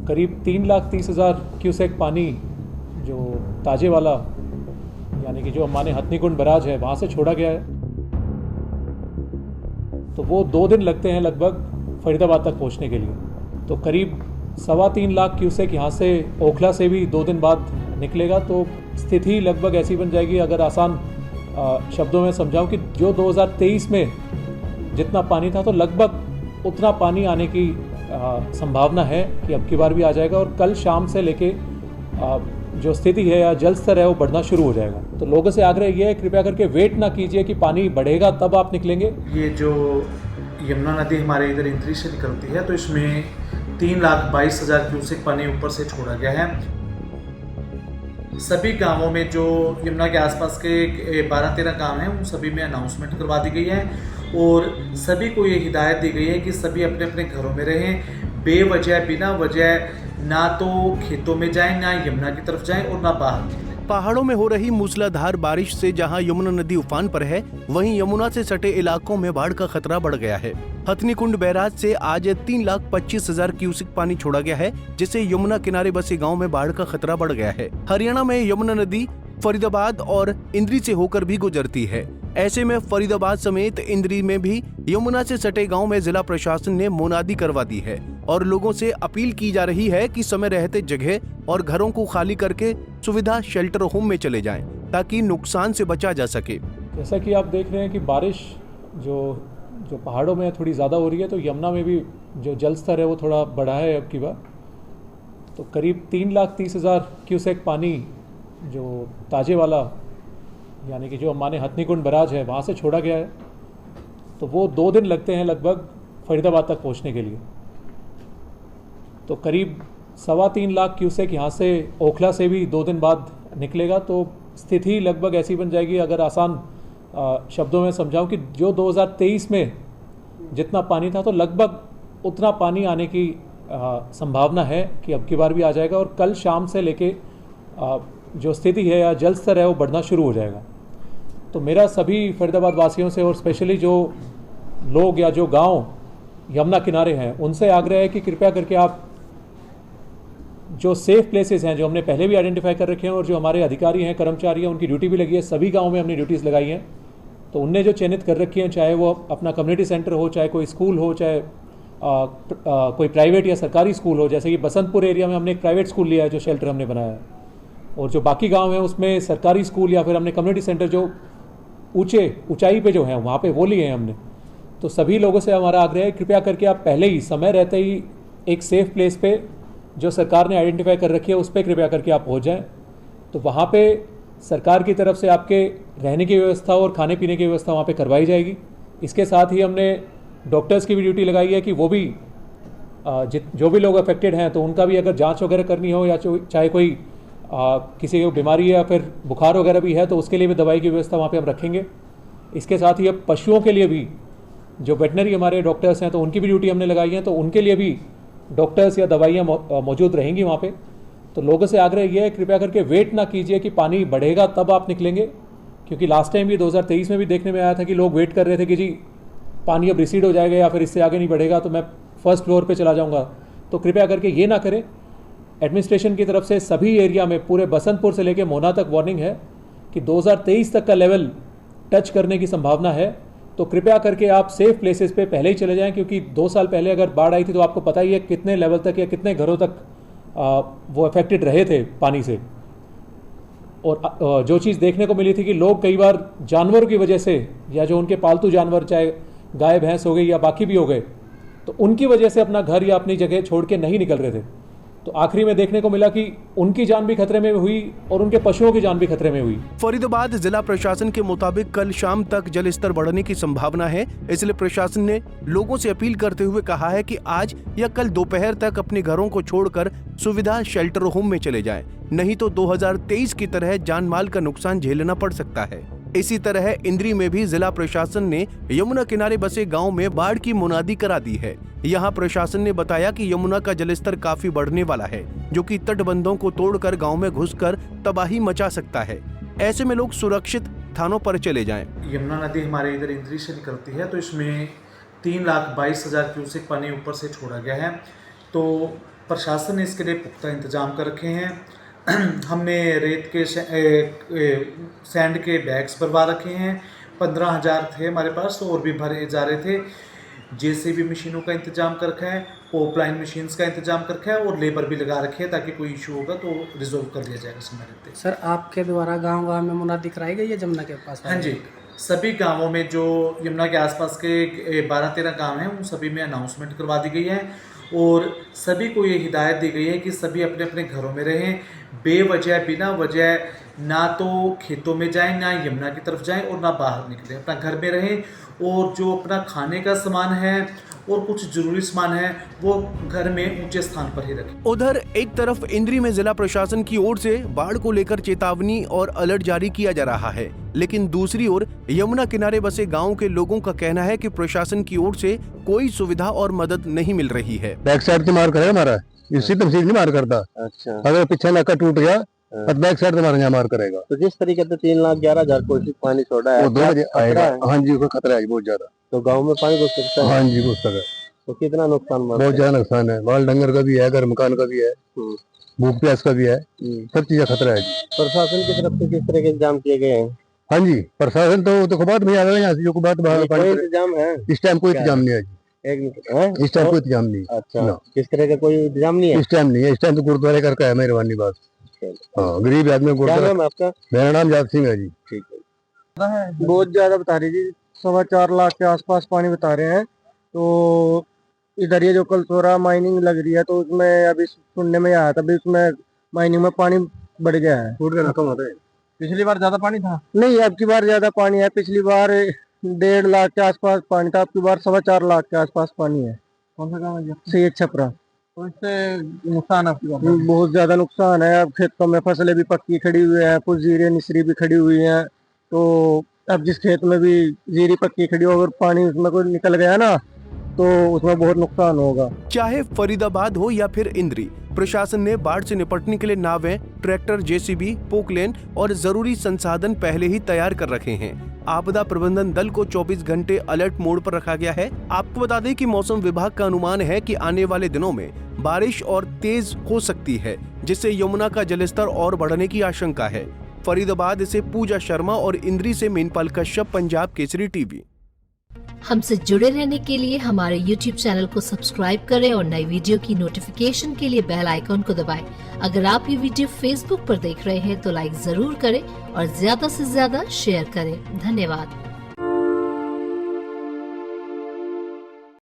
करीब 3,30,000 क्यूसेक पानी जो ताजे वाला यानी कि जो हमारे हथनीकुंड बैराज है वहाँ से छोड़ा गया है। तो वो 2 दिन लगते हैं लगभग फरीदाबाद तक पहुँचने के लिए। तो करीब 3.25 लाख क्यूसेक यहाँ से ओखला से भी 2 दिन बाद निकलेगा। तो स्थिति लगभग ऐसी बन जाएगी, अगर आसान शब्दों में समझाऊं, कि जो 2023 में जितना पानी था तो लगभग उतना पानी आने की संभावना है कि अब की बार भी आ जाएगा। और कल शाम से लेके जो स्थिति है या जल स्तर है वो बढ़ना शुरू हो जाएगा। तो लोगों से आग्रह ये है, कृपया करके वेट ना कीजिए कि पानी बढ़ेगा तब आप निकलेंगे। ये जो यमुना नदी हमारे इधर इंद्री से निकलती है तो इसमें 3,22,000 क्यूसेक पानी ऊपर से छोड़ा गया है। सभी गांवों में जो यमुना के आसपास के 12-13 गांव हैं उन सभी में अनाउंसमेंट करवा दी गई है और सभी को ये हिदायत दी गई है कि सभी अपने अपने घरों में रहें, बेवजह बिना वजह ना तो खेतों में जाएं, ना यमुना की तरफ जाएं और ना बाहर निकलें। पहाड़ों में हो रही मूसलाधार बारिश से जहां यमुना नदी उफान पर है, वहीं यमुना से सटे इलाकों में बाढ़ का खतरा बढ़ गया है। हथनीकुंड बैराज से आज 3,25,000 क्यूसेक पानी छोड़ा गया है, जिससे यमुना किनारे बसे गांव में बाढ़ का खतरा बढ़ गया है। हरियाणा में यमुना नदी फरीदाबाद और इंद्री से होकर भी गुजरती है। ऐसे में फरीदाबाद समेत इंद्री में भी यमुना से सटे गांव में जिला प्रशासन ने मुनादी करवा दी है और लोगों से अपील की जा रही है कि समय रहते जगह और घरों को खाली करके सुविधा शेल्टर होम में चले जाएं, ताकि नुकसान से बचा जा सके। जैसा कि आप देख रहे हैं कि बारिश जो पहाड़ों में थोड़ी ज़्यादा हो रही है, तो यमुना में भी जो जल स्तर है वो थोड़ा बढ़ा है अब की बार। तो करीब 3,30,000 क्यूसेक पानी जो ताजे वाला यानी कि जो हमारे हथनीकुंड बैराज है वहाँ से छोड़ा गया है। तो वो 2 दिन लगते हैं लगभग फरीदाबाद तक पहुँचने के लिए। तो करीब 3.25 लाख क्यूसेक यहाँ से ओखला से भी 2 दिन बाद निकलेगा। तो स्थिति लगभग ऐसी बन जाएगी, अगर आसान शब्दों में समझाऊं, कि जो 2023 में जितना पानी था तो लगभग उतना पानी आने की संभावना है कि अब की बार भी आ जाएगा। और कल शाम से लेके जो स्थिति है या जल स्तर है वो बढ़ना शुरू हो जाएगा। तो मेरा सभी फरीदाबाद वासियों से और स्पेशली जो लोग या जो गांव यमुना किनारे हैं उनसे आग्रह है कि कृपया करके आप जो सेफ प्लेसेस हैं, जो हमने पहले भी आइडेंटिफाई कर रखे हैं और जो हमारे अधिकारी हैं, कर्मचारी हैं, उनकी ड्यूटी भी लगी है, सभी गाँव में हमने ड्यूटीज़ लगाई हैं। तो उनने जो चयनित कर रखी हैं, चाहे वो अपना कम्युनिटी सेंटर हो, चाहे कोई स्कूल हो, चाहे कोई प्राइवेट या सरकारी स्कूल हो, जैसे कि बसंतपुर एरिया में हमने एक प्राइवेट स्कूल लिया है जो शेल्टर हमने बनाया है, और जो बाकी गांव हैं उसमें सरकारी स्कूल या फिर हमने कम्युनिटी सेंटर जो ऊंचाई पे जो हैं वहाँ पे वो लिए हैं हमने। तो सभी लोगों से हमारा आग्रह है, कृपया करके आप पहले ही समय रहते ही एक सेफ प्लेस पे जो सरकार ने आइडेंटिफाई कर रखी है उस पर कृपया करके आप पहुँच जाएँ। तो वहाँ पे सरकार की तरफ से आपके रहने की व्यवस्था और खाने पीने की व्यवस्था वहाँ पे करवाई जाएगी। इसके साथ ही हमने डॉक्टर्स की भी ड्यूटी लगाई है कि वो भी जो भी लोग अफेक्टेड हैं तो उनका भी अगर जांच वगैरह करनी हो या चाहे कोई किसी को बीमारी है या फिर बुखार वगैरह भी है तो उसके लिए भी दवाई की व्यवस्था वहाँ पे हम रखेंगे। इसके साथ ही अब पशुओं के लिए भी जो वेटनरी हमारे डॉक्टर्स हैं तो उनकी भी ड्यूटी हमने लगाई है, तो उनके लिए भी डॉक्टर्स या दवाइयाँ मौजूद रहेंगी वहाँ पे। तो लोगों से आग्रह ये है, कृपया करके वेट ना कीजिए कि पानी बढ़ेगा तब आप निकलेंगे, क्योंकि लास्ट टाइम भी 2023 में भी देखने में आया था कि लोग वेट कर रहे थे कि जी पानी अब रिसीड हो जाएगा या फिर इससे आगे नहीं बढ़ेगा तो मैं फर्स्ट फ्लोर पे चला जाऊंगा। तो कृपया करके ये ना करें। एडमिनिस्ट्रेशन की तरफ से सभी एरिया में पूरे बसंतपुर से लेकर मोना तक वार्निंग है कि 2023 तक का लेवल टच करने की संभावना है। तो कृपया करके आप सेफ प्लेसेस पे पहले ही चले जाएं, क्योंकि 2 साल पहले अगर बाढ़ आई थी तो आपको पता ही है कितने लेवल तक या कितने घरों तक वो अफेक्टेड रहे थे पानी से। और जो चीज़ देखने को मिली थी कि लोग कई बार जानवरों की वजह से या जो उनके पालतू जानवर चाहे गाय भैंस हो गई या बाकी भी हो गए तो उनकी वजह से अपना घर या अपनी जगह छोड़ के नहीं निकल रहे थे। तो आखिरी में देखने को मिला कि उनकी जान भी खतरे में हुई और उनके पशुओं की जान भी खतरे में हुई। फरीदाबाद जिला प्रशासन के मुताबिक कल शाम तक जल स्तर बढ़ने की संभावना है, इसलिए प्रशासन ने लोगों से अपील करते हुए कहा है कि आज या कल दोपहर तक अपने घरों को छोड़कर सुविधा शेल्टर होम में चले जाएं, नहीं तो 2023 की तरह जान माल का नुकसान झेलना पड़ सकता है। इसी तरह इंद्री में भी जिला प्रशासन ने यमुना किनारे बसे गांव में बाढ़ की मुनादी करा दी है। यहां प्रशासन ने बताया कि यमुना का जलस्तर काफी बढ़ने वाला है, जो कि तटबंधों को तोड़कर गांव में घुसकर तबाही मचा सकता है। ऐसे में लोग सुरक्षित स्थानों पर चले जाएं। यमुना नदी हमारे इधर इंद्री से निकलती है तो इसमें 3,22,000 क्यूसेक पानी ऊपर से छोड़ा गया है। तो प्रशासन ने इसके लिए पुख्ता इंतजाम कर रखे हैं। हमने रेत के सैंड के बैग्स भरवा रखे हैं। 15,000 थे हमारे पास, तो और भी भरे जा रहे थे। जेसीबी मशीनों का इंतजाम कर रखा है, पोपलाइन मशीन्स का इंतजाम कर रखा है और लेबर भी लगा रखे है ताकि कोई इशू होगा तो रिजोल्व कर लिया जाएगा समय रहते। सर, आपके द्वारा गांव-गांव में मुनादी कराई गई है यमुना के पास? हाँ जी, सभी गांवों में जो यमुना के आसपास के 12-13 गांव हैं उन सभी में अनाउंसमेंट करवा दी गई है और सभी को ये हिदायत दी गई है कि सभी अपने अपने घरों में रहें। बेवजह बिना वजह ना तो खेतों में जाएं, ना यमुना की तरफ जाएं और ना बाहर निकलें, अपना घर में रहें। और जो अपना खाने का सामान है और कुछ जरूरी सामान है वो घर में ऊंचे स्थान पर ही रखें। उधर एक तरफ इंद्री में जिला प्रशासन की ओर से बाढ़ को लेकर चेतावनी और अलर्ट जारी किया जा रहा है, लेकिन दूसरी ओर यमुना किनारे बसे गांव के लोगों का कहना है कि प्रशासन की ओर से कोई सुविधा और मदद नहीं मिल रही है। बैक साइड से मार करेगा हमारा, इसी तमसील नहीं मार करता। अच्छा, अगर पीछे नाका टूट गया तो बैक साइड से हमारे यहाँ मार करेगा। तो जिस तरीके से 3,11,000 क्यूसेक पानी छोड़ा है, वो 2 बजे आएगा। हाँ जी, उसका खतरा है बहुत ज्यादा। तो गांव में पानी घुस सकता है? हाँ जी, घुस सकता है। तो कितना नुकसान? बहुत ज्यादा नुकसान है, माल डंगर का भी है, घर मकान का भी है, भूख प्यास का भी है, सब चीज का खतरा है जी। प्रशासन की तरफ से किस तरह के इंतजाम किए गए हैं? हाँ जी, प्रशासन तो बात नहीं आ रहा है यहाँ से, जो बात कोई इंतजाम है? इस टाइम कोई इंतजाम नहीं है जी, इस टाइम कोई इंतजाम नहीं। अच्छा, किस तरह का कोई इंतजाम नहीं है इस टाइम नहीं है, इस टाइम तो गुरुद्वारे करके है, मेहरबानी बात। हाँ, गरीब आदमी गुरुद्वारा। क्या नाम है आपका? मेरा नाम जात सिंह है जी। ठीक है। बहुत ज्यादा बता रही जी, 4.25 लाख के आसपास पानी बता रहे हैं। तो इधर ये जो कलसोरा माइनिंग लग रही है तो उसमें अभी सुनने में आया था, अभी उसमें माइनिंग में पानी बढ़ गया है। पिछली बार ज्यादा पानी था? नहीं, अब की बार ज्यादा पानी है। पिछली बार 1.5 लाख के आसपास पानी था, अब की बार 4.25 लाख के आसपास पानी है। कौन सा गाँव है? सैयद छपरा। तो इससे नुकसान आपकी बात? बहुत ज्यादा नुकसान है। अब खेतों में फसलें भी पक्की खड़ी हुई है, कुछ जीरे निसरी भी खड़ी हुई है। तो अब जिस खेत में भी जीरी पक्की खड़ी हो, अगर पानी उसमें कोई निकल गया ना तो उसमें बहुत नुकसान होगा। चाहे फरीदाबाद हो या फिर इंद्री, प्रशासन ने बाढ़ से निपटने के लिए नावें, ट्रैक्टर, जेसीबी, पोकलेन और जरूरी संसाधन पहले ही तैयार कर रखे हैं। आपदा प्रबंधन दल को 24 घंटे अलर्ट मोड पर रखा गया है। आपको बता दें कि मौसम विभाग का अनुमान है कि आने वाले दिनों में बारिश और तेज हो सकती है, जिससे यमुना का जलस्तर और बढ़ने की आशंका है। फरीदाबाद से पूजा शर्मा और इंद्री से मेनपाल कश्यप, पंजाब केसरी टीवी। हमसे जुड़े रहने के लिए हमारे YouTube चैनल को सब्सक्राइब करें और नई वीडियो की नोटिफिकेशन के लिए बेल आइकॉन को दबाएं। अगर आप ये वीडियो Facebook पर देख रहे हैं तो लाइक जरूर करें और ज्यादा से ज्यादा शेयर करें। धन्यवाद।